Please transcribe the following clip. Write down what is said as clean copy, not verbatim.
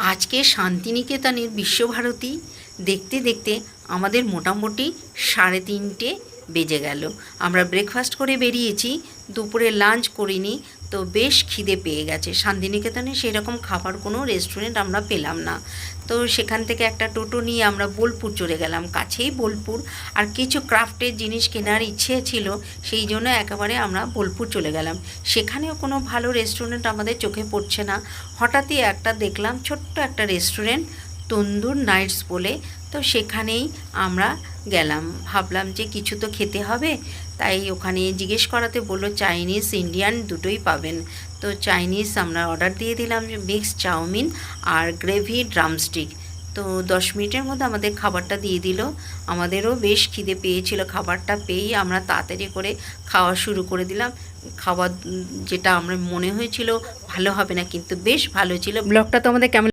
আজকে শান্তিনিকেতনের বিশ্বভারতী দেখতে দেখতে আমাদের মোটামুটি 3:30 বেজে গেল। আমরা ব্রেকফাস্ট করে বেরিয়েছি, দুপুরে লাঞ্চ করিনি, তো বেশ খিদে পেয়ে গেছে। শান্তিনিকেতনে সেরকম খাবার কোনো রেস্টুরেন্ট আমরা পেলাম না, তো সেখান থেকে একটা টোটো নিয়ে আমরা বোলপুর চলে গেলাম, কাছেই বোলপুর। আর কিছু ক্রাফটের জিনিস কেনার ইচ্ছে ছিল, সেই জন্য একেবারে আমরা বোলপুর চলে গেলাম। সেখানেও কোনো ভালো রেস্টুরেন্ট আমাদের চোখে পড়ছে না। হঠাৎই একটা দেখলাম, ছোট্ট একটা রেস্টুরেন্ট, তন্দুর নাইটস বলে, তো সেখানেই আমরা গেলাম। ভাবলাম যে কিছু তো খেতে হবে, তাই ওখানে জিজ্ঞেস করাতে বললো চাইনিজ ইন্ডিয়ান দুটোই পাবেন। তো চাইনিজ আমরা অর্ডার দিয়ে দিলাম, মিক্সড চাউমিন আর গ্রেভি ড্রামস্টিক। তো 10 মিনিটের মধ্যে আমাদের খাবারটা দিয়ে দিল। আমাদেরও বেশ খিদে পেয়েছিল, খাবারটা পেয়েই আমরা তাড়াতাড়ি করে খাওয়া শুরু করে দিলাম। খাবার যেটা আমরা মনে হয়েছিল ভালো হবে না, কিন্তু বেশ ভালো ছিল। ব্লগটা তো আমাদের কেমন